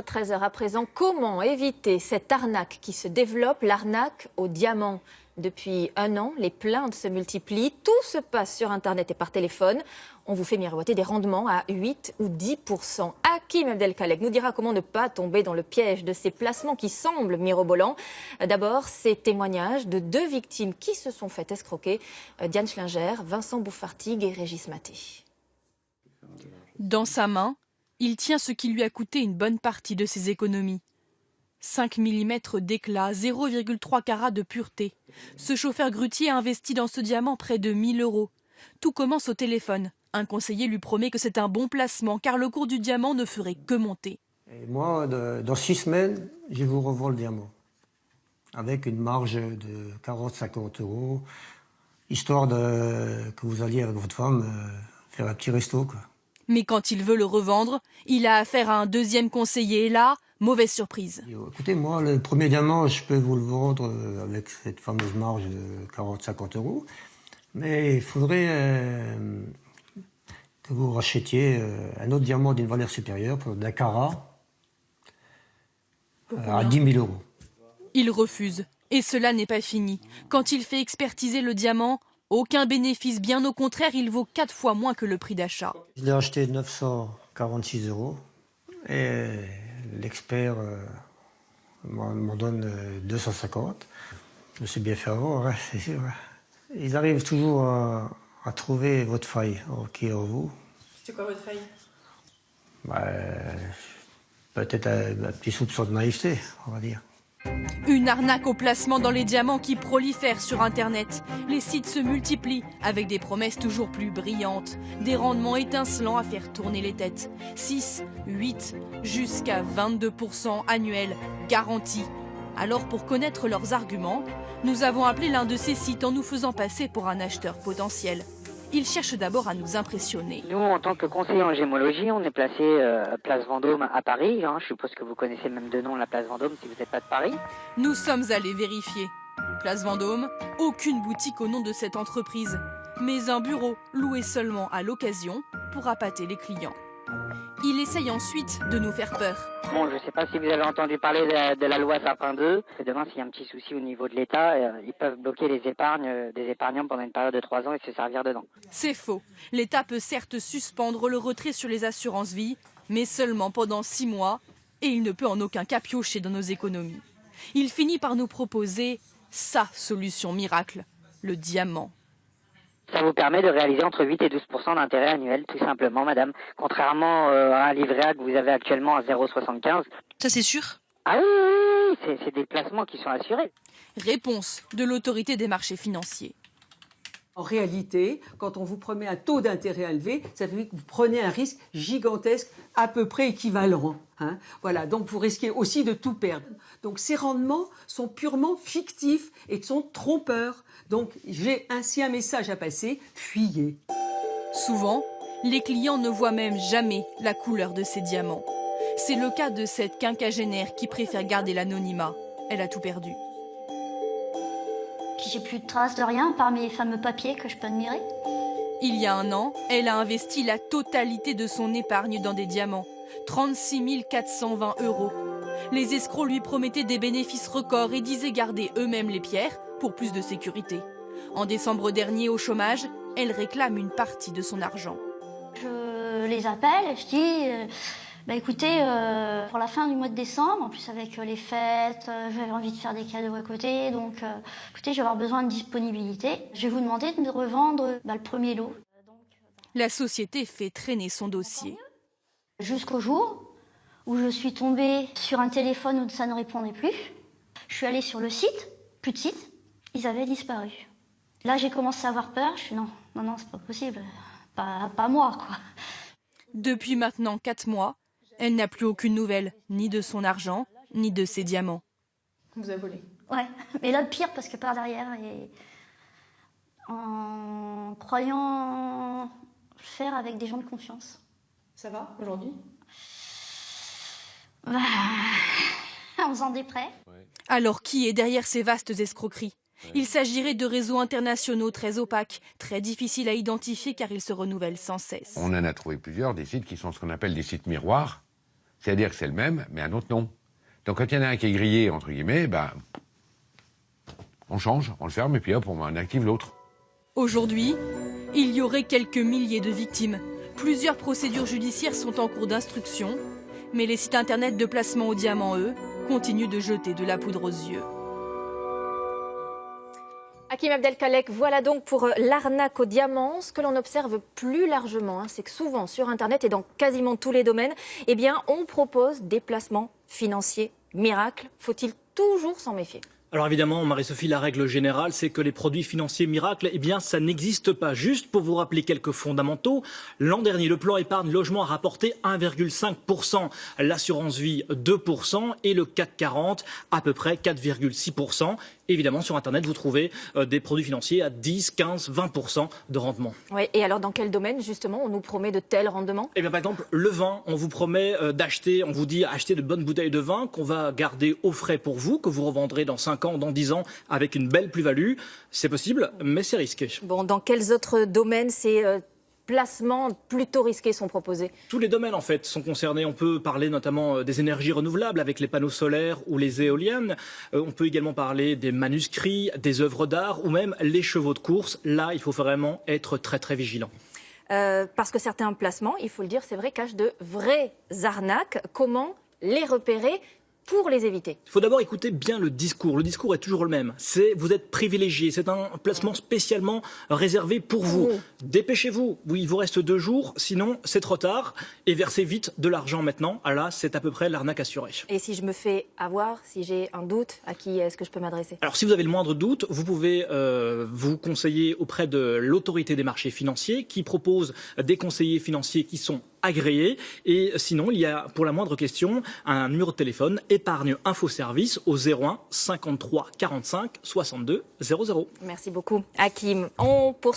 13h à présent. Comment éviter cette arnaque qui se développe, l'arnaque au diamant? Depuis 1 an, les plaintes se multiplient. Tout se passe sur Internet et par téléphone. On vous fait miroiter des rendements à 8 ou 10%. Hakim Abdelkalek nous dira comment ne pas tomber dans le piège de ces placements qui semblent mirobolants. D'abord, ces témoignages de 2 victimes qui se sont fait escroquer. Diane Schlinger, Vincent Bouffartigue et Régis Maté. Dans sa main, il tient ce qui lui a coûté une bonne partie de ses économies. 5 mm d'éclat, 0,3 carats de pureté. Ce chauffeur grutier a investi dans ce diamant près de 1 000 €. Tout commence au téléphone. Un conseiller lui promet que c'est un bon placement car le cours du diamant ne ferait que monter. Et moi, dans 6 semaines, je vous revends le diamant. Avec une marge de 40-50 €, histoire que vous alliez avec votre femme faire un petit resto, quoi. Mais quand il veut le revendre, il a affaire à un deuxième conseiller et là, mauvaise surprise. Écoutez, moi, le premier diamant, je peux vous le vendre avec cette fameuse marge de 40-50 €. Mais il faudrait que vous rachetiez un autre diamant d'une valeur supérieure, d'un carat, à 10 000 €. Il refuse. Et cela n'est pas fini. Quand il fait expertiser le diamant, aucun bénéfice, bien au contraire, il vaut 4 fois moins que le prix d'achat. Je l'ai acheté 946 € et l'expert m'en donne 250. Je me suis bien fait avoir, hein, c'est sûr. Ils arrivent toujours à trouver votre faille qui est en vous. C'est quoi votre faille? Peut-être un petit soupçon de naïveté, on va dire. Une arnaque au placement dans les diamants qui prolifère sur Internet. Les sites se multiplient avec des promesses toujours plus brillantes, des rendements étincelants à faire tourner les têtes. 6, 8, jusqu'à 22% annuels garantis. Alors pour connaître leurs arguments, nous avons appelé l'un de ces sites en nous faisant passer pour un acheteur potentiel. Ils cherchent d'abord à nous impressionner. Nous, en tant que conseiller en gémologie, on est placé place Vendôme à Paris. Je suppose que vous connaissez même de nom la place Vendôme si vous n'êtes pas de Paris. Nous sommes allés vérifier. Place Vendôme, aucune boutique au nom de cette entreprise, mais un bureau loué seulement à l'occasion pour appâter les clients. Il essaye ensuite de nous faire peur. Bon, je ne sais pas si vous avez entendu parler de la loi Sapin 2. Demain, s'il y a un petit souci au niveau de l'État, ils peuvent bloquer les épargnes des épargnants pendant une période de 3 ans et se servir dedans. C'est faux. L'État peut certes suspendre le retrait sur les assurances vie, mais seulement pendant 6 mois, et il ne peut en aucun cas piocher dans nos économies. Il finit par nous proposer sa solution miracle, le diamant. Ça vous permet de réaliser entre 8 et 12% d'intérêt annuel, tout simplement, madame. Contrairement à un livret A que vous avez actuellement à 0,75. Ça, c'est sûr? Ah oui, c'est des placements qui sont assurés. Réponse de l'autorité des marchés financiers. En réalité, quand on vous promet un taux d'intérêt élevé, ça veut dire que vous prenez un risque gigantesque, à peu près équivalent. Voilà, donc vous risquez aussi de tout perdre. Donc ces rendements sont purement fictifs et sont trompeurs. Donc j'ai ainsi un message à passer, fuyez. Souvent, les clients ne voient même jamais la couleur de ces diamants. C'est le cas de cette quinquagénaire qui préfère garder l'anonymat. Elle a tout perdu. Puis j'ai plus de traces de rien, par mes fameux papiers que je peux admirer. Il y a 1 an, elle a investi la totalité de son épargne dans des diamants. 36 420 €. Les escrocs lui promettaient des bénéfices records et disaient garder eux-mêmes les pierres pour plus de sécurité. En décembre dernier, au chômage, elle réclame une partie de son argent. Je les appelle et je dis... écoutez, pour la fin du mois de décembre, en plus avec les fêtes, j'avais envie de faire des cadeaux à côté, donc écoutez, je vais avoir besoin de disponibilité. Je vais vous demander de me revendre le premier lot. La société fait traîner son dossier. Jusqu'au jour où je suis tombée sur un téléphone où ça ne répondait plus. Je suis allée sur le site, plus de site, ils avaient disparu. Là, j'ai commencé à avoir peur, je suis non, c'est pas possible, pas moi, quoi. Depuis maintenant 4 mois, elle n'a plus aucune nouvelle, ni de son argent, ni de ses diamants. Vous avez volé? Ouais, mais là, le pire, parce que par derrière, et en croyant faire avec des gens de confiance. Ça va, aujourd'hui? En faisant des prêts. Alors qui est derrière ces vastes escroqueries? Il s'agirait de réseaux internationaux très opaques, très difficiles à identifier car ils se renouvellent sans cesse. On en a trouvé plusieurs, des sites qui sont ce qu'on appelle des sites miroirs, C'est-à-dire que c'est le même, mais un autre nom. Donc quand il y en a un qui est grillé, entre guillemets, on change, on le ferme, et puis hop, on active l'autre. Aujourd'hui, il y aurait quelques milliers de victimes. Plusieurs procédures judiciaires sont en cours d'instruction, mais les sites internet de placement au diamant, eux, continuent de jeter de la poudre aux yeux. Hakim Abdelkalek, voilà donc pour l'arnaque au diamant. Ce que l'on observe plus largement, c'est que souvent sur Internet et dans quasiment tous les domaines, on propose des placements financiers miracles. Faut-il toujours s'en méfier ? Alors évidemment, Marie-Sophie, la règle générale, c'est que les produits financiers miracles, ça n'existe pas. Juste pour vous rappeler quelques fondamentaux, l'an dernier, le plan épargne logement a rapporté 1,5%, l'assurance vie 2% et le CAC 40 à peu près 4,6%. Évidemment, sur Internet, vous trouvez des produits financiers à 10, 15, 20% de rendement. Oui, et alors dans quel domaine, justement, on nous promet de tels rendements ? Par exemple, le vin, on vous promet d'acheter, on vous dit acheter de bonnes bouteilles de vin qu'on va garder au frais pour vous, que vous revendrez dans 5 ans, dans 10 ans, avec une belle plus-value. C'est possible, mais c'est risqué. Bon, dans quels autres domaines ces placements plutôt risqués sont proposés ? Tous les domaines, en fait, sont concernés. On peut parler notamment des énergies renouvelables avec les panneaux solaires ou les éoliennes. On peut également parler des manuscrits, des œuvres d'art ou même les chevaux de course. Là, il faut vraiment être très, très vigilant. Parce que certains placements, il faut le dire, c'est vrai, cachent de vraies arnaques. Comment les repérer pour les éviter? Il faut d'abord écouter bien le discours. Le discours est toujours le même. Vous êtes privilégié. C'est un placement spécialement réservé pour vous. Dépêchez-vous. Oui, il vous reste 2 jours. Sinon, c'est trop tard. Et versez vite de l'argent maintenant. Ah là, c'est à peu près l'arnaque assurée. Et si je me fais avoir, si j'ai un doute, à qui est-ce que je peux m'adresser? Alors, si vous avez le moindre doute, vous pouvez vous conseiller auprès de l'autorité des marchés financiers qui propose des conseillers financiers qui sont agréés. Et sinon, il y a, pour la moindre question, un numéro de téléphone, épargne info service au 01 53 45 62 00. Merci beaucoup, Hakim. On poursuit.